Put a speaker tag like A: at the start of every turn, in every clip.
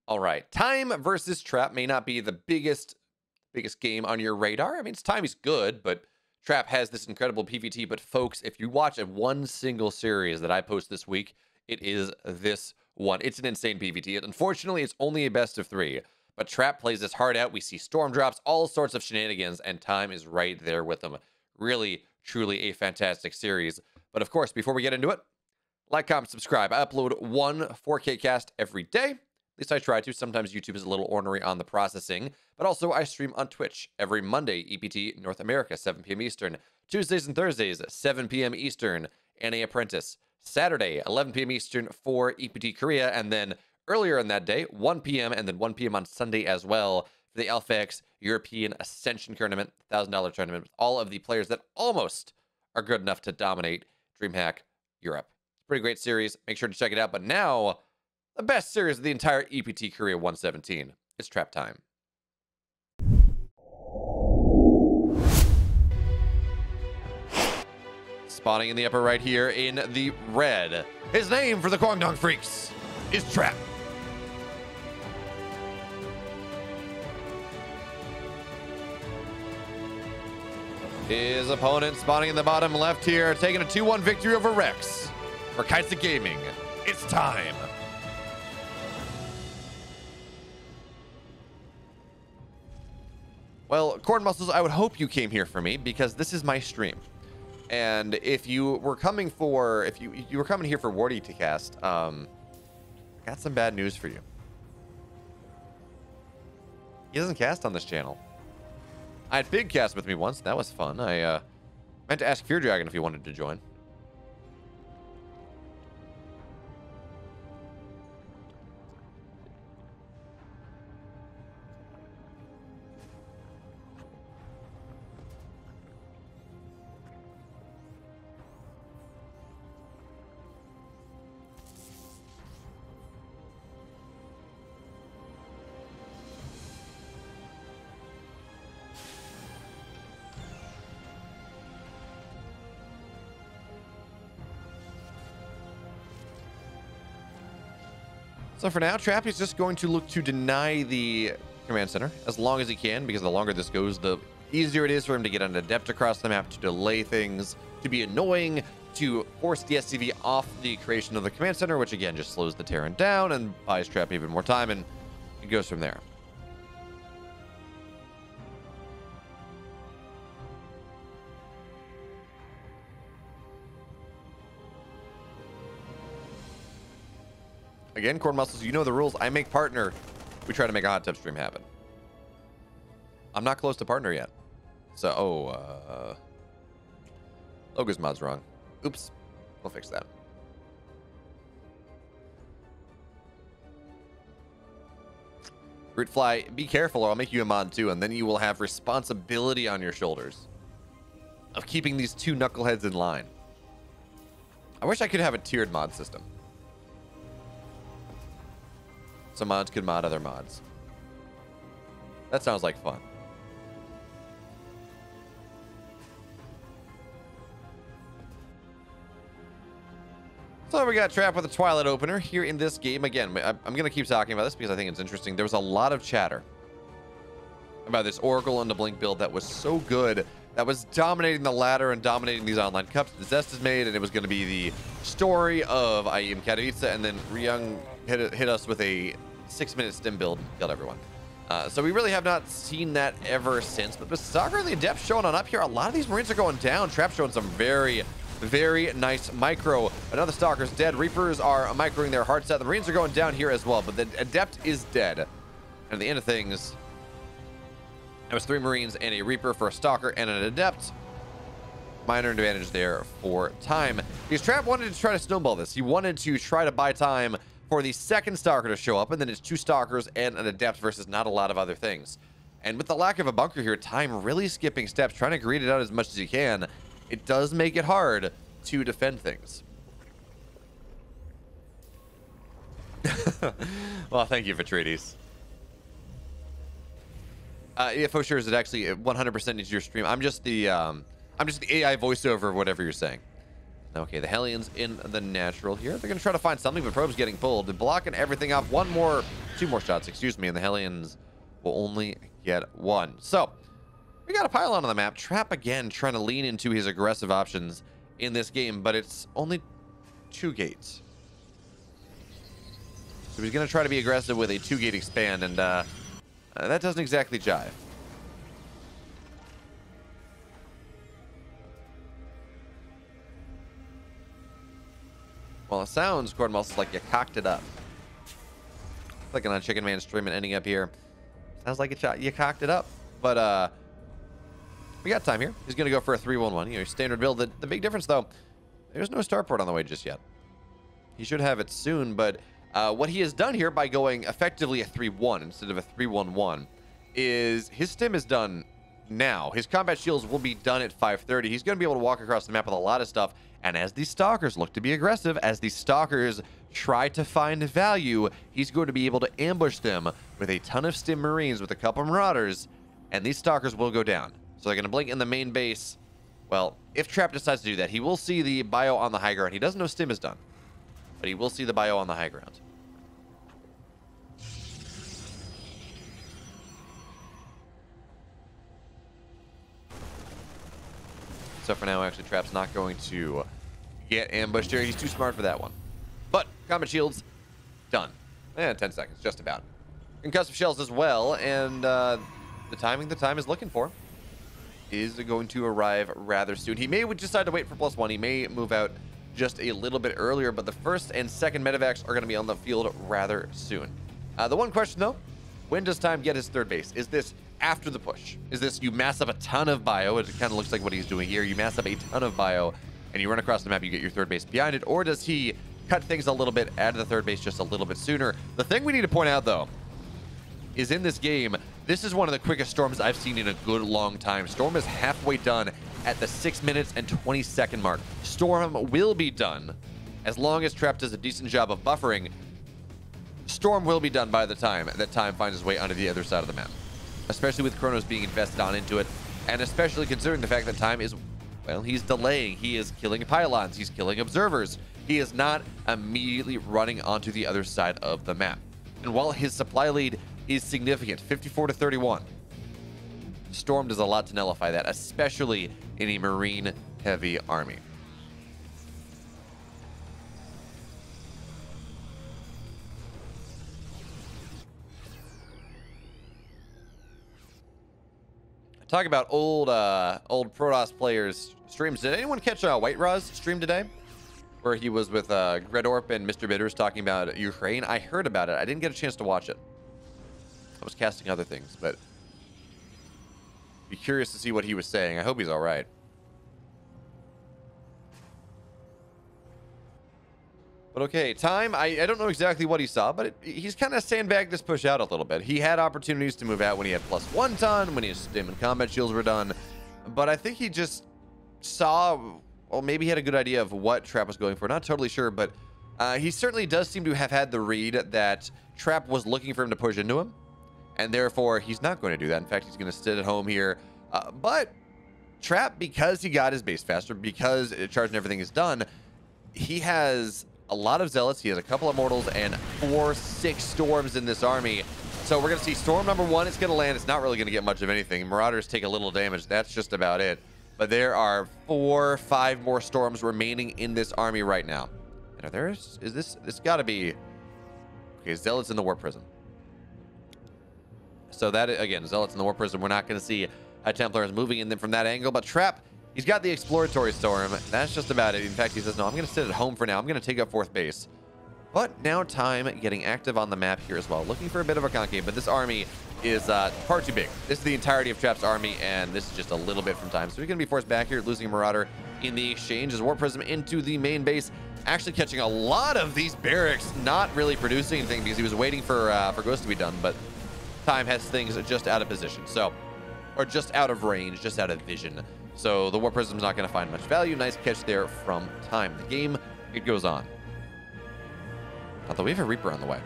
A: All right, time versus trap may not be the biggest game on your radar. I mean, time is good, but trap has this incredible PvT. But folks, if you watch a one single series that I post this week, it is this one. It's an insane PvT. Unfortunately, it's only a best of 3, but trap plays this hard out. We see storm drops, all sorts of shenanigans, and time is right there with them. Really, truly a fantastic series. But of course, before we get into it, like, comment, subscribe. I upload one 4K cast every day. At least I try to. Sometimes YouTube is a little ornery on the processing, but also I stream on Twitch every Monday, EPT North America, 7 p.m. Eastern. Tuesdays and Thursdays, 7 p.m. Eastern, NA Apprentice. Saturday, 11 p.m. Eastern for EPT Korea, and then earlier in that day, 1 p.m. and then 1 p.m. on Sunday as well for the AlphaX European Ascension Tournament, $1,000 tournament, with all of the players that almost are good enough to dominate DreamHack Europe. It's a pretty great series. Make sure to check it out. But now, the best series of the entire EPT Korea 117 is Trap Time. Spawning in the upper right here in the red. His name for the Kwangdong Freecs is Trap. His opponent spawning in the bottom left here, taking a 2-1 victory over Rex. For Kaizi Gaming, it's time. Well, Corn Muscles, I would hope you came here for me because this is my stream. And if you were coming for, if you were coming here for Wardy to cast, got some bad news for you. He doesn't cast on this channel. I had Big cast with me once. That was fun. I meant to ask Fear Dragon if he wanted to join. So for now, Trap is just going to look to deny the command center as long as he can, because the longer this goes, the easier it is for him to get an adept across the map, to delay things, to be annoying, to force the SCV off the creation of the command center, which again just slows the Terran down and buys Trap even more time, and it goes from there. Again, Corn Muscles, you know the rules. I make partner. We try to make a hot tub stream happen. I'm not close to partner yet. So, Logo's mod's wrong. Oops. We'll fix that. Rootfly, be careful or I'll make you a mod too, and then you will have responsibility on your shoulders of keeping these two knuckleheads in line. I wish I could have a tiered mod system, so mods could mod other mods. That sounds like fun. So we got Trap with a Twilight opener here in this game. Again, I'm going to keep talking about this because I think it's interesting. There was a lot of chatter about this Oracle and the Blink build that was so good, that was dominating the ladder and dominating these online cups. The Zest is made, and it was going to be the story of IEM Katowice, and then Ryung hit us with a 6-minute stim build and killed everyone. So we really have not seen that ever since. But the Stalker and the Adept showing on up here. A lot of these Marines are going down. Trap showing some very nice micro. Another Stalker's dead. Reapers are microing their hard set. The Marines are going down here as well, but the Adept is dead. And at the end of things, it was 3 Marines and a Reaper for a Stalker and an Adept. Minor advantage there for time, because Trap wanted to try to snowball this. He wanted to try to buy time for the second Stalker to show up, and then it's 2 Stalkers and an Adept versus not a lot of other things. And with the lack of a bunker here, time really skipping steps, trying to greed it out as much as he can, it does make it hard to defend things. Well, thank you, Vitrides. Yeah, for sure, is it actually 100% into your stream? I'm just the AI voiceover of whatever you're saying. Okay, the Hellions in the natural here. They're going to try to find something, but Probe's getting pulled. They're blocking everything off. One more 2 more shots, excuse me, and the Hellions will only get 1. So we got a pylon on the map. Trap again trying to lean into his aggressive options in this game, but it's only 2 gates. So he's going to try to be aggressive with a 2-gate expand, and that doesn't exactly jive. Well, it sounds, Gordon Moss, like you cocked it up. Clicking on Chicken Man stream and ending up here. Sounds like you cocked it up. But we got time here. He's going to go for a 3-1-1. You know, standard build. The big difference, though, there's no starport on the way just yet. He should have it soon, but what he has done here by going effectively a 3-1 instead of a 3-1-1 is his stim is done now. His combat shields will be done at 5:30. He's going to be able to walk across the map with a lot of stuff. And as these stalkers look to be aggressive, as these stalkers try to find value, he's going to be able to ambush them with a ton of stim marines, with a couple marauders, and these stalkers will go down. So they're going to blink in the main base. Well, if Trap decides to do that, he will see the bio on the high ground. He doesn't know stim is done, but he will see the bio on the high ground. So for now, actually, Trap's not going to get ambushed here. He's too smart for that one. But combat shields, done. 10 seconds, just about. Concussive shells as well, and the timing the time is looking for is going to arrive rather soon. He may decide to wait for +1. He may move out just a little bit earlier, but the first and second medevacs are going to be on the field rather soon. The one question, though, when does Time get his 3rd base? Is this after the push? Is this you mass up a ton of bio? It kind of looks like what he's doing here. You mass up a ton of bio, and you run across the map, you get your 3rd base behind it, or does he cut things a little bit, add the 3rd base just a little bit sooner? The thing we need to point out, though, is in this game, this is one of the quickest storms I've seen in a good long time. Storm is halfway done at the 6 minutes and 20-second mark. Storm will be done as long as Trap does a decent job of buffering. Storm will be done by the time that Time finds his way onto the other side of the map, especially with Chronos being invested on into it, and especially considering the fact that Time is, well, he's delaying. He is killing pylons. He's killing observers. He is not immediately running onto the other side of the map. And while his supply lead is significant, 54-31, Storm does a lot to nullify that, especially in a marine-heavy army. Talk about old Protoss players streams. Did anyone catch White Raw's stream today, where he was with Gredorp and Mr. Bitters talking about Ukraine? I heard about it. I didn't get a chance to watch it. I was casting other things, but be curious to see what he was saying. I hope he's all right. But okay, Time, I don't know exactly what he saw, but he's kind of sandbagged this push out a little bit. He had opportunities to move out when he had +1 ton, when his stim and combat shields were done, but I think he just saw, well, maybe he had a good idea of what Trap was going for. Not totally sure, but he certainly does seem to have had the read that Trap was looking for him to push into him, and therefore he's not going to do that. In fact, he's going to sit at home here. But Trap, because he got his base faster, because charge and everything is done, he has a lot of zealots. He has a couple of mortals and 4-6 storms in this army. So we're going to see storm number 1. It's going to land. It's not really going to get much of anything. Marauders take a little damage. That's just about it. But there are 4-5 more storms remaining in this army right now. And are there, is this got to be, okay, zealots in the war prison. So that, again, zealots in the war prison. We're not going to see Templars moving in them from that angle, but Trap, he's got the exploratory storm. That's just about it. In fact, he says, no, I'm going to sit at home for now. I'm going to take up 4th base. But now Time getting active on the map here as well, looking for a bit of a concave, but this army is far too big. This is the entirety of Trap's army, and this is just a little bit from Time. So he's going to be forced back here, losing a Marauder in the exchange as War Prism into the main base, actually catching a lot of these barracks, not really producing anything because he was waiting for Ghost to be done, but Time has things just out of position, so, or just out of range, just out of vision. So the War Prism's not going to find much value. Nice catch there from Time. The game, it goes on. Although we have a Reaper on the way.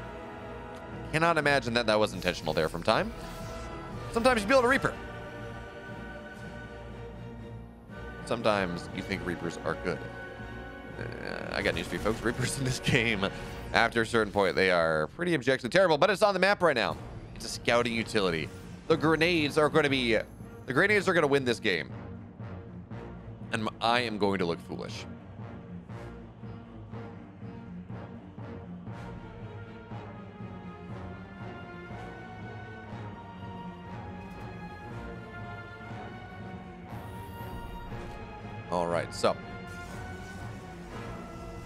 A: Cannot imagine that that was intentional there from Time. Sometimes you build a Reaper. Sometimes you think Reapers are good. I got news for you folks. Reapers in this game After a certain point, they are pretty objectively terrible, but it's on the map right now. It's a scouting utility. The grenades are going to win this game. And I am going to look foolish. All right, so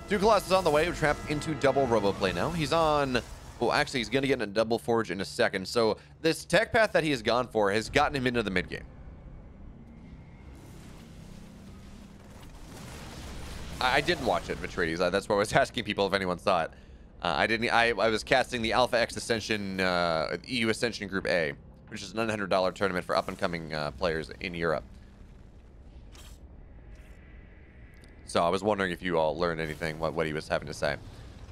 A: two Colossus on the way. We're trapped into double robo play now. He's on. Well, actually, he's going to get in a double forge in a second. So this tech path that he has gone for has gotten him into the mid game. I didn't watch it, Vitrides. That's why I was asking people if anyone saw it. I didn't. I was casting the Alpha X Ascension, EU Ascension Group A, which is an $900 tournament for up-and-coming players in Europe. So I was wondering if you all learned anything, what he was having to say.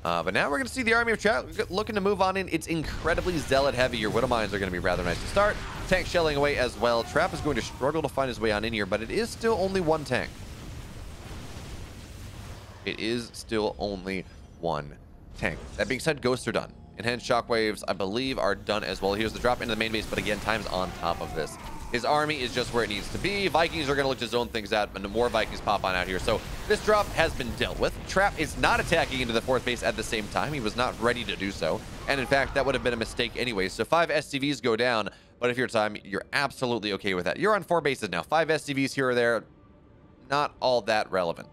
A: But now we're going to see the army of Trap looking to move on in. It's incredibly zealot heavy. Your Widow Mines are going to be rather nice to start. Tank shelling away as well. Trap is going to struggle to find his way on in here, but it is still only one tank. It is still only one tank. That being said, ghosts are done. Enhanced shockwaves, I believe, are done as well. Here's the drop into the main base, but again, time's on top of this. His army is just where it needs to be. Vikings are going to look to zone things out, and more Vikings pop on out here. So this drop has been dealt with. Trap is not attacking into the fourth base at the same time. He was not ready to do so. And in fact, that would have been a mistake anyway. So 5 SCVs go down, but if you're time, you're absolutely okay with that. You're on 4 bases now. 5 SCVs here or there, not all that relevant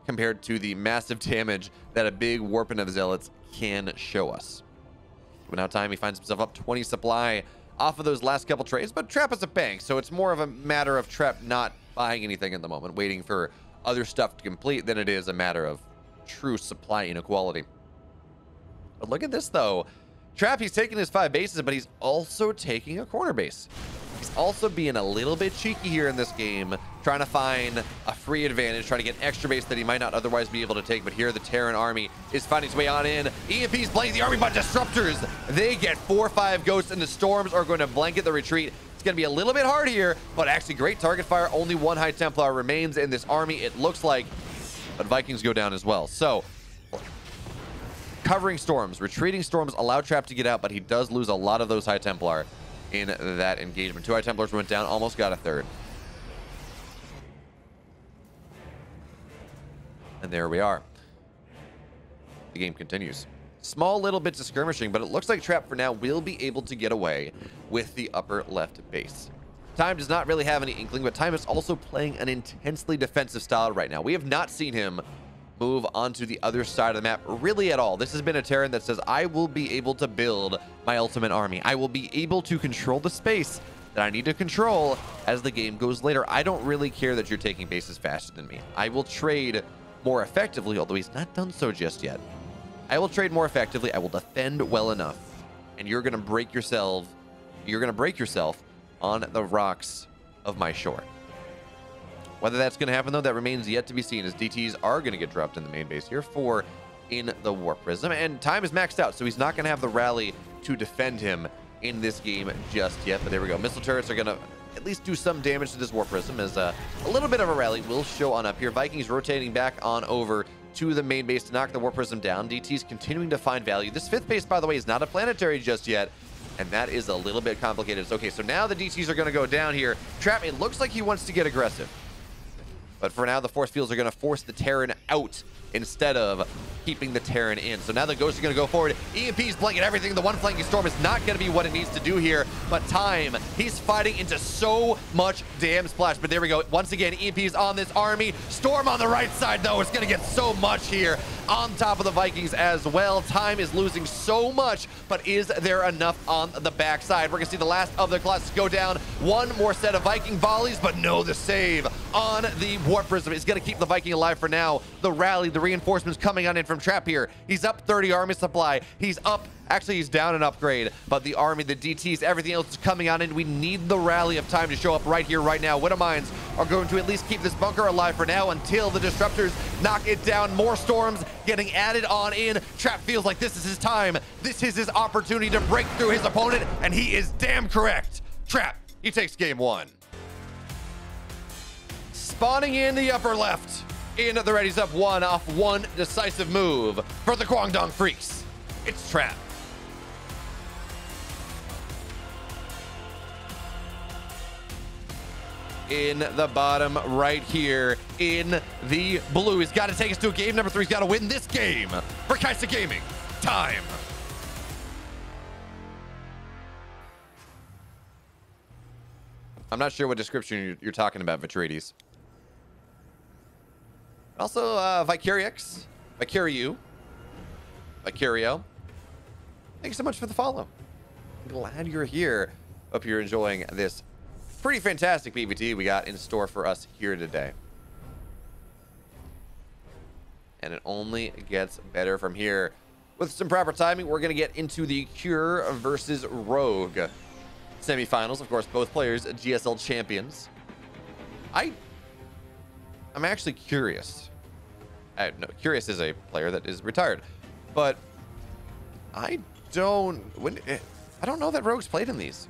A: compared to the massive damage that a big warping of zealots can show us. But now time, he finds himself up 20 supply off of those last couple trades, but Trap is a bank, so it's more of a matter of Trap not buying anything at the moment, waiting for other stuff to complete, than it is a matter of true supply inequality. But look at this, though. Trap, he's taking his 5 bases, but he's also taking a corner base. He's also being a little bit cheeky here in this game, trying to find a free advantage, trying to get extra base that he might not otherwise be able to take. But here the Terran army is finding its way on in. EMP's blanking the army, but disruptors, they get 4 or 5 ghosts, and the storms are going to blanket the retreat. It's going to be a little bit hard here, but actually great target fire. Only 1 High Templar remains in this army, it looks like, but Vikings go down as well. So covering storms, retreating storms allow Trap to get out, but he does lose a lot of those High Templar in that engagement. 2 High Templars went down, almost got a 3rd. And there we are. The game continues. Small little bits of skirmishing, but it looks like Trap for now will be able to get away with the upper left base. Time does not really have any inkling, but Time is also playing an intensely defensive style right now. We have not seen him move onto the other side of the map really at all. This has been a Terran that says, I will be able to build my ultimate army. I will be able to control the space that I need to control as the game goes later. I don't really care that you're taking bases faster than me. I will trade more effectively, although he's not done so just yet. I will trade more effectively. I will defend well enough, and you're going to break yourself. You're going to break yourself on the rocks of my shore. Whether that's going to happen, though, that remains yet to be seen, as DTs are going to get dropped in the main base here. 4 in the Warp Prism, and Time is maxed out, so he's not going to have the rally to defend him in this game just yet. But there we go. Missile turrets are going to at least do some damage to this Warp Prism, as a little bit of a rally will show on up here. Vikings rotating back on over to the main base to knock the Warp Prism down. DT's continuing to find value. This 5th base, by the way, is not a planetary just yet, and that is a little bit complicated. Okay, so now the DTs are going to go down here. Trap, it looks like he wants to get aggressive. But for now, the force fields are going to force the Terran out instead of keeping the Terran in. So now the Ghosts are going to go forward. EMP's blanket everything. The one flanking storm is not going to be what it needs to do here. But Time, he's fighting into so much damn splash. But there we go. Once again, EMP's on this army. Storm on the right side, though. It's going to get so much here on top of the Vikings as well. Time is losing so much, but is there enough on the backside? We're going to see the last of the Colossus go down. One more set of Viking volleys, but no, the save on the Warp Prism is going to keep the Viking alive for now. The rally, the reinforcements coming on in from Trap here. He's up 30 army supply. He's up, actually he's down an upgrade, but the army, the DTs, everything else is coming on in. We need the rally of Time to show up right here, right now. Widow Mines are going to at least keep this bunker alive for now until the disruptors knock it down. More storms getting added on in. Trap feels like this is his time. This is his opportunity to break through his opponent, and he is damn correct. Trap, he takes game 1. Spawning in the upper left In the ready's up one off one decisive move for the Kwangdong Freecs. It's Trap. In the bottom right here in the blue. He's got to take us to a game number 3. He's got to win this game for Kaizi Gaming. Time. I'm not sure what description you're talking about, Vitrides. Also, Vicurix, Vicurio. Thanks so much for the follow. I'm glad you're here. Hope you're enjoying this pretty fantastic PvT we got in store for us here today. And it only gets better from here. With some proper timing, we're going to get into the Cure versus Rogue semifinals. Of course, both players GSL champions. I'm actually curious. No, Curious is a player that is retired, but I don't know that Rogue's played in these.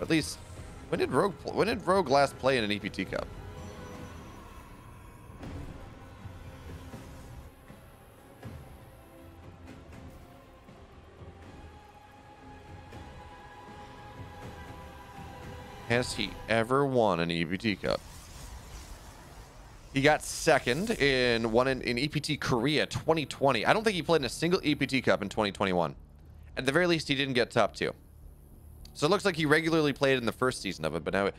A: At least, when did Rogue last play in an EPT Cup? Has he ever won an EPT Cup? He got second in EPT Korea 2020. I don't think he played in a single EPT Cup in 2021. At the very least, he didn't get top 2. So it looks like he regularly played in the first season of it, but now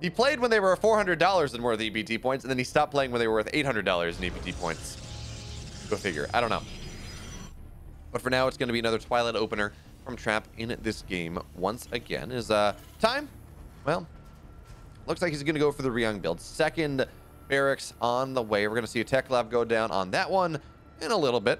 A: he played when they were $400 and worth EPT points, and then he stopped playing when they were worth $800 in EPT points. Go figure. I don't know. But for now, it's going to be another Twilight opener from Trap in this game once again. Is time? Well, looks like he's going to go for the Ryung build. Second barracks on the way. We're going to see a tech lab go down on that one in a little bit.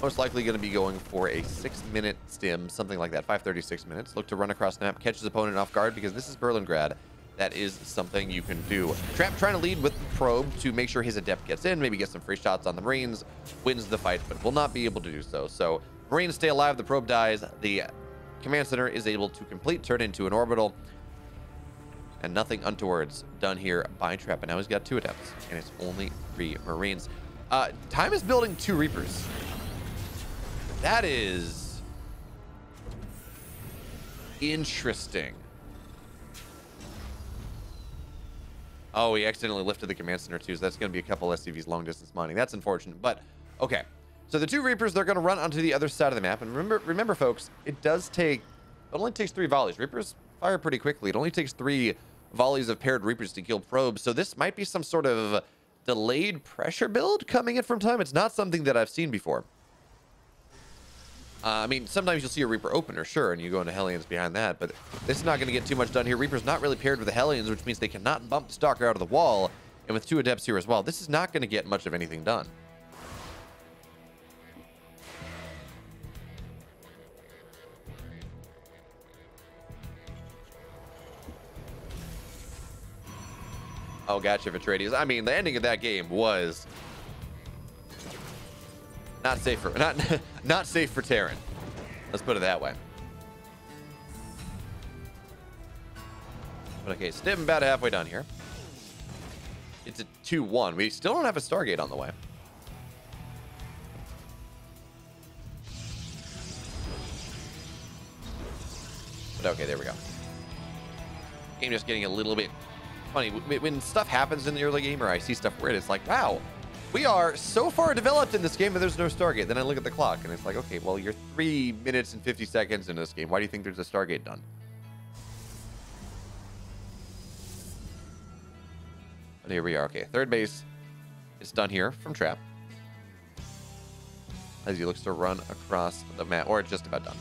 A: Most likely going to be going for a 6-minute stim, something like that, 5:36 minutes. Look to run across the map, catch his opponent off guard, because this is Berlingrad. That is something you can do. Trap trying to lead with the probe to make sure his adept gets in, maybe get some free shots on the Marines, wins the fight, but will not be able to do so. So Marines stay alive, the probe dies, the command center is able to turn into an orbital, and nothing untowards done here by Trap. And now he's got 2 adepts, and it's only 3 Marines. Time is building 2 Reapers. That is interesting. Oh, he accidentally lifted the command center too, so that's going to be a couple SCVs long distance mining. That's unfortunate, but okay. So the 2 Reapers, they're going to run onto the other side of the map. And remember, folks, it only takes 3 volleys. Reapers fire pretty quickly. It only takes 3 volleys of paired Reapers to kill probes. So this might be some sort of delayed pressure build coming in from Time. It's not something that I've seen before. I mean, sometimes you'll see a Reaper opener, sure, and you go into Hellions behind that, but this is not going to get too much done here. Reaper's not really paired with the Hellions, which means they cannot bump the Stalker out of the wall, and with 2 Adepts here as well, this is not going to get much of anything done. Oh, gotcha, Vitradius. I mean, the ending of that game was not safe for not safe for Terran. Let's put it that way. But okay, Stim about halfway done here. It's a 2-1. We still don't have a Stargate on the way. But okay, there we go. Game just getting a little bit funny. When stuff happens in the early game, or I see stuff weird, it's like, wow, we are so far developed in this game, but there's no Stargate. Then I look at the clock, and it's like, okay, well, you're 3 minutes and 50 seconds into this game. Why do you think there's a Stargate done? But here we are. Okay, third base is done here from Trap. As he looks to run across the map, or just about done.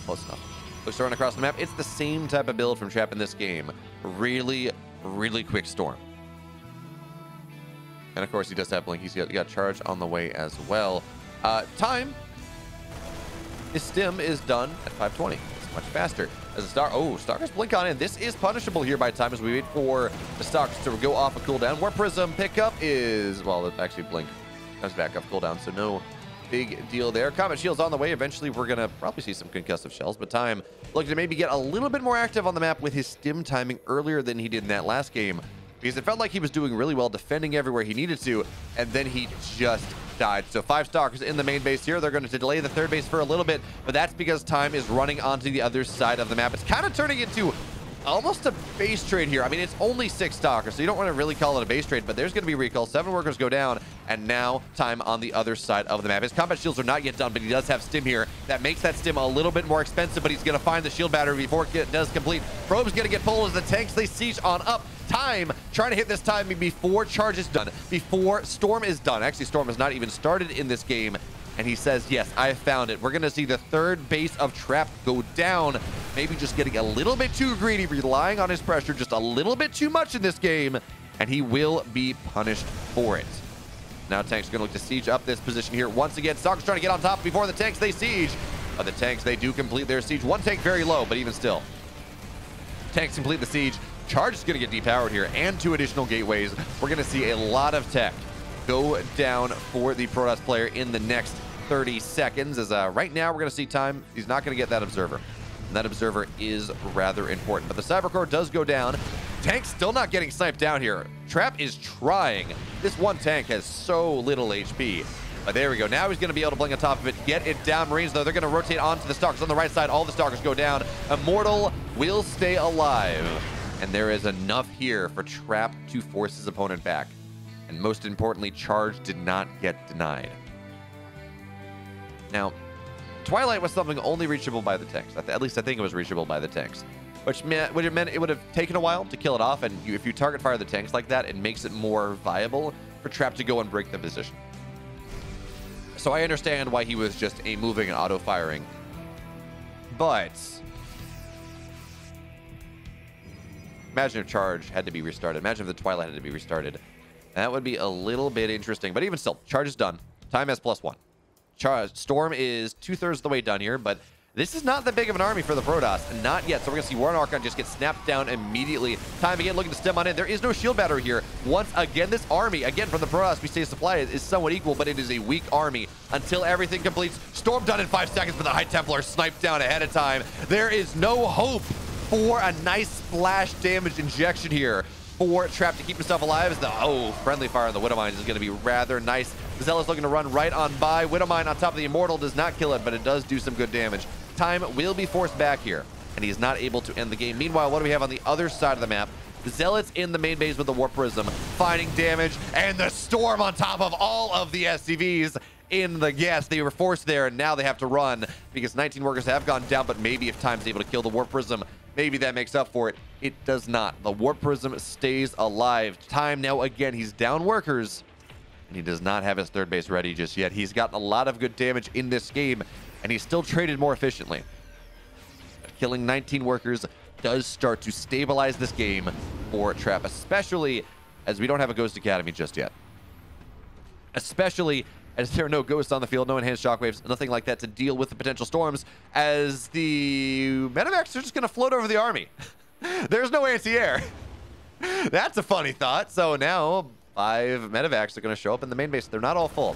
A: Close enough. Looks to run across the map. It's the same type of build from Trap in this game. Really, really quick storm. And of course, he does have Blink. He's got charge on the way as well. Time. His stim is done at 5:20. It's much faster. As a star, Stalkers blink on in. This is punishable here by Time as we wait for the Stalkers to go off a cooldown. Warp Prism pickup is, well, actually Blink comes back off cooldown, so no big deal there. Combat Shield's on the way. Eventually, we're going to probably see some concussive shells, but Time looking to maybe get a little bit more active on the map with his stim timing earlier than he did in that last game, because it felt like he was doing really well defending everywhere he needed to, and then he just died. So 5 Stalkers in the main base here. They're going to delay the third base for a little bit, but that's because Time is running onto the other side of the map. It's kind of turning into almost a base trade here. I mean, it's only 6 Stalkers, so you don't want to really call it a base trade, but there's going to be recalls. 7 workers go down, and now Time on the other side of the map. His combat shields are not yet done, but he does have stim here. That makes that stim a little bit more expensive, but he's going to find the shield battery before it does complete. Probe's going to get pulled as the tanks, they siege on up. Time trying to hit this timing before charge is done, before Storm is done. Actually, Storm has not even started in this game, and he says, yes, I found it. We're going to see the third base of Trap go down. Maybe just getting a little bit too greedy, relying on his pressure just a little bit too much in this game, and he will be punished for it. Now tanks are going to look to siege up this position here. Once again, Stalker's trying to get on top before the tanks, they siege. But the tanks, they do complete their siege. One tank very low, but even still. Tanks complete the siege. Charge is going to get depowered here, and 2 additional gateways. We're going to see a lot of tech go down for the Protoss player in the next 30 seconds. As right now, we're going to see Time. He's not going to get that observer. And that observer is rather important. But the Cybercore does go down. Tank's still not getting sniped down here. Trap is trying. This one tank has so little HP. But there we go. Now he's going to be able to blink on top of it. Get it down. Marines, though, they're going to rotate onto the Stalkers on the right side. All the Stalkers go down. Immortal will stay alive. And there is enough here for Trap to force his opponent back. And most importantly, Charge did not get denied. Now, Twilight was something only reachable by the tanks. At least I think it was reachable by the tanks. Which meant it would have taken a while to kill it off. And if you target fire the tanks like that, it makes it more viable for Trap to go and break the position. So I understand why he was just a moving and auto-firing. But imagine if Charge had to be restarted. Imagine if the Twilight had to be restarted. That would be a little bit interesting. But even still, Charge is done. Time has +1. Storm is 2/3 of the way done here, but this is not that big of an army for the Protoss. Not yet. So we're going to see Warren Archon just get snapped down immediately. Time again looking to stem on in. There is no shield battery here. Once again, this army, again from the Protoss, we say supply is somewhat equal, but it is a weak army until everything completes. Storm done in 5 seconds, but the High Templar sniped down ahead of time. There is no hope for a nice splash damage injection here for Trap to keep himself alive. As the friendly fire on the Widowmine is going to be rather nice. Zealous looking to run right on by. Widowmine on top of the Immortal does not kill it, but it does do some good damage. Time will be forced back here, and he's not able to end the game. Meanwhile, what do we have on the other side of the map? The Zealots in the main base with the Warp Prism, finding damage, and the Storm on top of all of the SCVs in the gas. They were forced there, and now they have to run because 19 workers have gone down, but maybe if Time's able to kill the Warp Prism, maybe that makes up for it. It does not. The Warp Prism stays alive. Time now, again, he's down workers, and he does not have his third base ready just yet. He's gotten a lot of good damage in this game, and he's still traded more efficiently. Killing 19 workers does start to stabilize this game for Trap, especially as we don't have a Ghost Academy just yet. Especially as there are no ghosts on the field, no enhanced shockwaves, nothing like that to deal with the potential storms, as the medevacs are just going to float over the army. There's no anti-air. That's a funny thought. So now 5 medevacs are going to show up in the main base. They're not all full,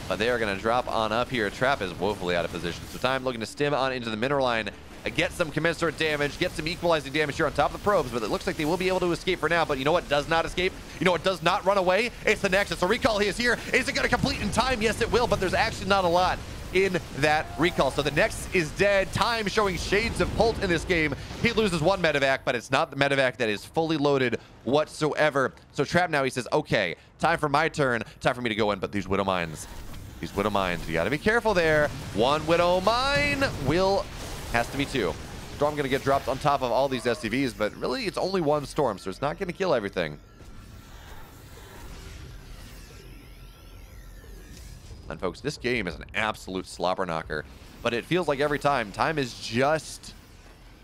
A: but they are going to drop on up here. Trap is woefully out of position. So Time looking to stim on into the mineral line, get some commensurate damage, get some equalizing damage here on top of the probes, but it looks like they will be able to escape for now. But you know what does not escape? You know what does not run away? It's the Nexus. So recall is here. Is it going to complete in time? Yes, it will, but there's actually not a lot in that recall. So the Nexus is dead. Time showing shades of Pult in this game. He loses 1 medevac, but it's not the medevac that is fully loaded whatsoever. So Trap now, he says, okay, time for my turn. Time for me to go in, but these Widow Mines, you got to be careful there. 1 Widow Mine has to be 2. Storm going to get dropped on top of all these SCVs, but really it's only 1 Storm, so it's not going to kill everything. And folks, this game is an absolute slobber knocker, but it feels like every time, Time is just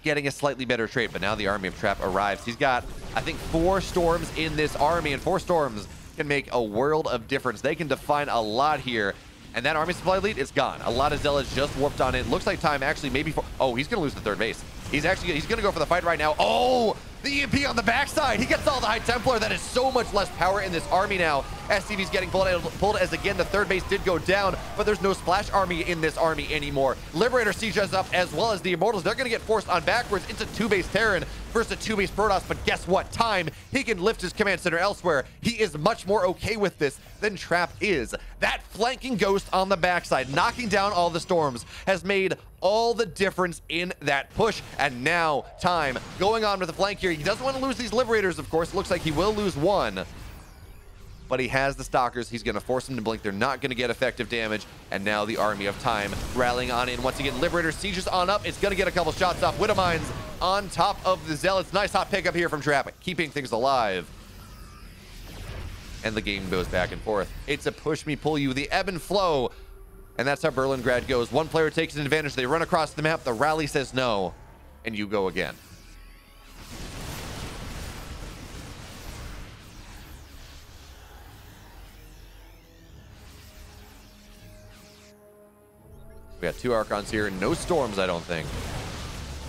A: getting a slightly better trade. But now the army of Trap arrives. He's got, I think, 4 Storms in this army, and 4 Storms can make a world of difference. They can define a lot here. And that army supply lead is gone. A lot of Zealots just warped on it. Looks like Time actually maybe he's going to lose the third base. He's going to go for the fight right now. Oh, The EMP on the backside. He gets all the High Templar. That is so much less power in this army now. SCV's getting pulled as again the third base did go down, but there's no splash army in this army anymore. Liberator sieges up as well as the Immortals. They're going to get forced on backwards. It's a 2-base Terran versus a 2-base Protoss, but guess what? Time. He can lift his command center elsewhere. He is much more okay with this than Trap is. That flanking ghost on the backside, knocking down all the storms, has made all the difference in that push. And now Time going on with the flank here. He doesn't want to lose these Liberators, of course. It looks like he will lose one, but he has the Stalkers. He's going to force them to blink. They're not going to get effective damage. And now the army of Time rallying on in. Once again, Liberator sieges on up. It's going to get a couple shots off. Widowmines on top of the Zealots. Nice hot pickup here from Trap, keeping things alive. And the game goes back and forth. It's a push me, pull you, the ebb and flow. And that's how Berlingrad goes. One player takes an advantage. They run across the map. The rally says no, and you go again. We got 2 Archons here. No storms, I don't think.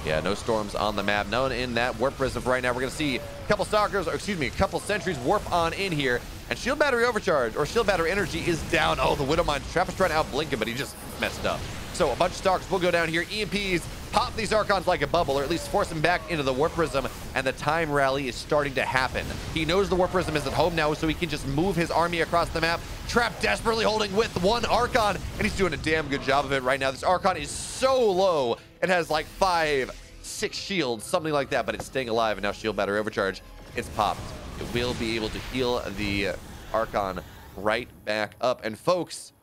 A: Yeah, no storms on the map. None in that warp prism right now. We're going to see a couple Stalkers, or excuse me, a couple Sentries warp on in here. And Shield Battery Overcharge, or Shield Battery Energy is down. Oh, the Widowmine. Trap is trying to outblink him, but he just messed up. So a bunch of Stalkers will go down here. EMPs pop these Archons like a bubble, or at least force them back into the warp prism, and the Time rally is starting to happen. He knows the warp prism is at home now, so he can just move his army across the map. Trap desperately holding with one Archon, and he's doing a damn good job of it right now. This Archon is so low. It has like 5, 6 shields, something like that, but it's staying alive, and now Shield Battery Overcharge, it's popped. It will be able to heal the Archon right back up. And folks,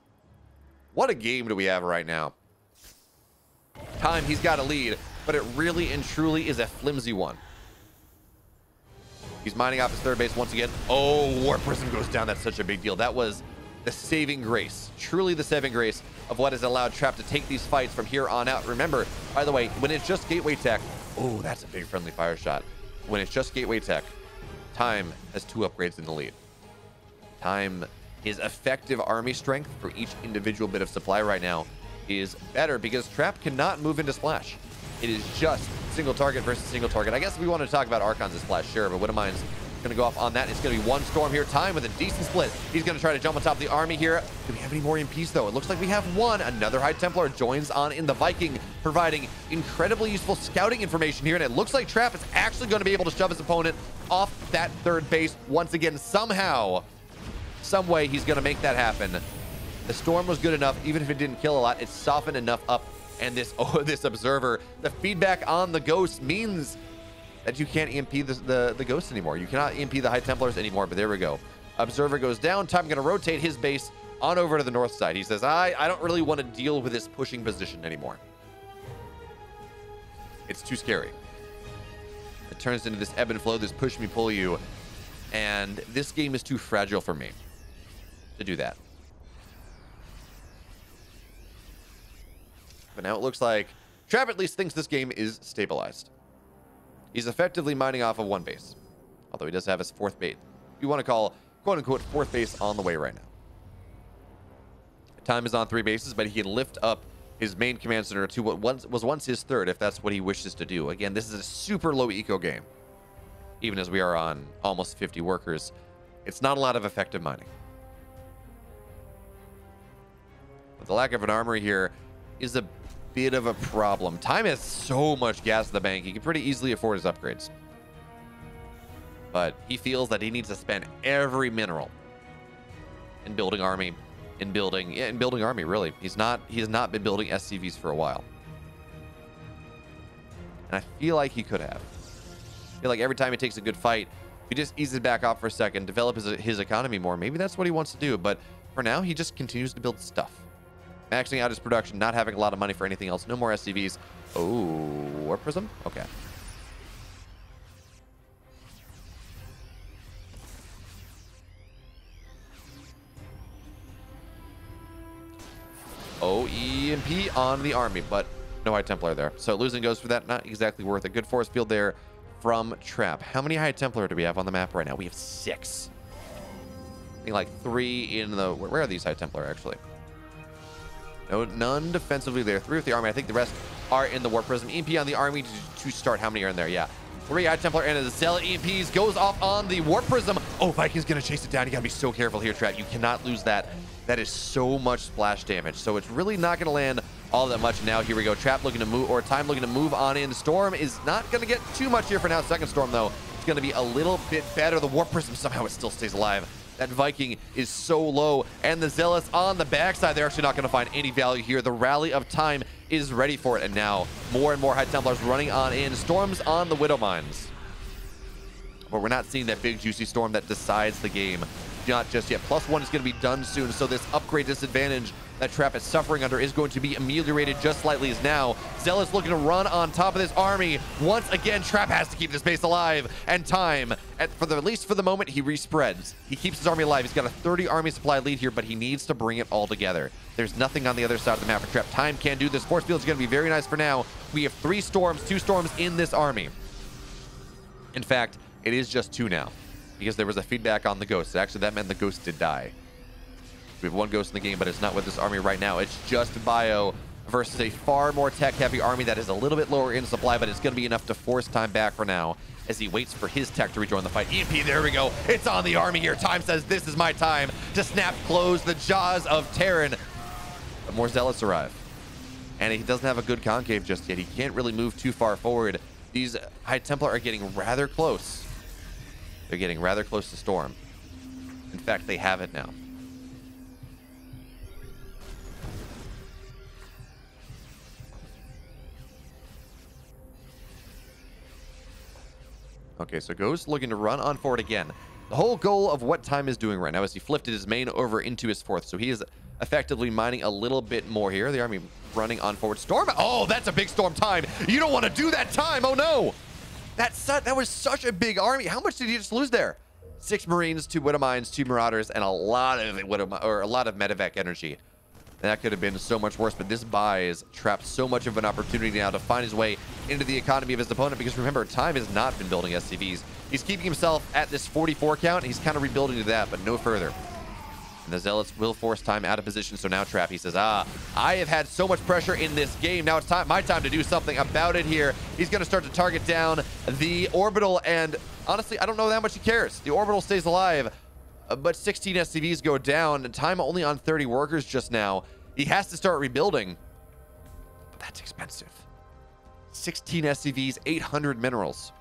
A: what a game do we have right now. Time, he's got a lead, but it really and truly is a flimsy one. He's mining off his third base once again. Oh, Warp Prism goes down. That's such a big deal. That was the saving grace, truly the saving grace of what has allowed Trap to take these fights from here on out. Remember, by the way, when it's just gateway tech, oh, that's a big friendly fire shot. When it's just gateway tech, Time has 2 upgrades in the lead. Time, his effective army strength for each individual bit of supply right now is better because Trap cannot move into splash. It is just single target versus single target. I guess if we want to talk about Archons as splash, sure, but Widowmine's going to go off on that. It's going to be one storm here. Time with a decent split. He's going to try to jump on top of the army here. Do we have any more EMPs though? It looks like we have one. Another High Templar joins on in the Viking, providing incredibly useful scouting information here. And it looks like Trap is actually going to be able to shove his opponent off that third base once again. Somehow, some way he's going to make that happen. The storm was good enough. Even if it didn't kill a lot, it softened enough up. And this observer, the feedback on the ghost means that you can't EMP the ghosts anymore. You cannot EMP the High Templars anymore, but there we go. Observer goes down. Time going to rotate his base on over to the north side. He says, I don't really want to deal with this pushing position anymore. It's too scary. It turns into this ebb and flow, this push me, pull you. And this game is too fragile for me to do that. But now it looks like Trav at least thinks this game is stabilized. He's effectively mining off of one base, although he does have his fourth base. You want to call, quote-unquote, fourth base on the way right now. Time is on 3 bases, but he can lift up his main command center to what was once his third, if that's what he wishes to do. Again, this is a super low eco game. Even as we are on almost 50 workers, it's not a lot of effective mining. But the lack of an armory here is a bit of a problem. Time has so much gas in the bank, he can pretty easily afford his upgrades. But he feels that he needs to spend every mineral in building army, in building army, really. He has not been building SCVs for a while. And I feel like he could have. I feel like every time he takes a good fight, if he just eases back off for a second, develop his economy more, maybe that's what he wants to do. But for now, he just continues to build stuff. Maxing out his production, not having a lot of money for anything else. No more SCVs. Oh, Warp Prism? Okay. Oh, EMP on the army, but no High Templar there. So losing goes for that. Not exactly worth it. Good force field there from Trap. How many High Templar do we have on the map right now? We have 6. I think like 3 in the... Where are these High Templar, actually? No, none defensively there. 3 with the army. I think the rest are in the Warp Prism. EMP on the army to start. How many are in there? Yeah. 3 High Templar and a Zealot EMPs goes off on the Warp Prism. Oh, Viking's gonna chase it down. You gotta be so careful here, Trap. You cannot lose that. That is so much splash damage. So it's really not gonna land all that much. Now here we go. Trap looking to move, or Time looking to move on in. Storm is not gonna get too much here for now. Second Storm though, it's gonna be a little bit better. The Warp Prism somehow it still stays alive. That Viking is so low, and the Zealots on the backside, they're actually not going to find any value here. The Rally of Time is ready for it, and now more and more High Templars running on in. Storms on the Widow Mines. But we're not seeing that big juicy storm that decides the game. Not just yet. +1 is going to be done soon, so this upgrade disadvantage that Trap is suffering under is going to be ameliorated just slightly as now. Zealot's looking to run on top of this army. Once again, Trap has to keep this base alive, and Time, at least for the moment, he respreads. He keeps his army alive. He's got a 30 army supply lead here, but he needs to bring it all together. There's nothing on the other side of the map for Trap. Time can do this. Force field is going to be very nice for now. We have 3 storms, 2 storms in this army. In fact, it is just 2 now, because there was a feedback on the ghost. Actually, that meant the ghost did die. We have 1 ghost in the game, but it's not with this army right now. It's just Bio versus a far more tech-heavy army that is a little bit lower in supply, but it's going to be enough to force Time back for now as he waits for his tech to rejoin the fight. EMP, there we go. It's on the army here. Time says, this is my time to snap close the jaws of Terran. But more Zealots arrive. And he doesn't have a good concave just yet. He can't really move too far forward. These High Templar are getting rather close. They're getting rather close to Storm. In fact, they have it now. Okay, so Ghost looking to run on forward again. The whole goal of what Time is doing right now is he flipped his main over into his 4th, so he is effectively mining a little bit more here. The army running on forward. Storm, oh, that's a big storm. Time, you don't want to do that. Time, oh no! That was such a big army. How much did he just lose there? 6 Marines, 2 Widow Mines, 2 Marauders, and a lot of medevac energy. That could have been so much worse, but this buys Trap so much of an opportunity now to find his way into the economy of his opponent, because remember, Time has not been building SCVs. He's keeping himself at this 44 count. He's kind of rebuilding to that, but no further. And the Zealots will force Time out of position, so now Trap, he says, I have had so much pressure in this game. Now it's my time to do something about it here. He's going to start to target down the Orbital, and honestly, I don't know how much he cares. The Orbital stays alive, but 16 SCVs go down, and Time only on 30 workers just now. He has to start rebuilding. But that's expensive. 16 SCVs, 800 minerals.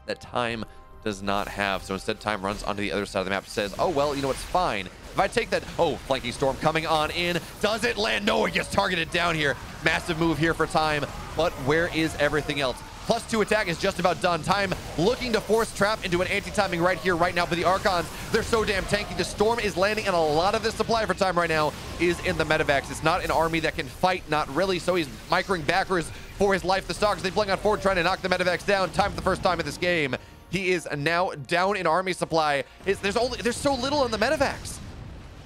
A: That Time does not have. So instead, Time runs onto the other side of the map, says, oh, well, you know, it's fine. If I take that, oh, flanking storm coming on in. Does it land? No, it gets targeted down here. Massive move here for Time. But where is everything else? +2 attack is just about done. Time looking to force Trap into an anti-timing right here, right now. But the Archons, they're so damn tanky. The Storm is landing, and a lot of this supply for Time right now is in the medevacs. It's not an army that can fight, not really. So he's microing backwards for his life. The Stalkers, they fling on forward, trying to knock the medevacs down. Time for the first time in this game. He is now down in army supply. There's so little in the medevacs.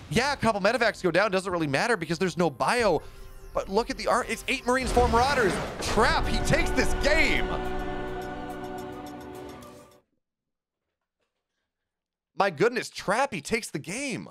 A: Yeah, a couple medevacs go down. Doesn't really matter because there's no bio. But look at it's 8 Marines, 4 Marauders. Trap, he takes this game. My goodness, Trap, he takes the game.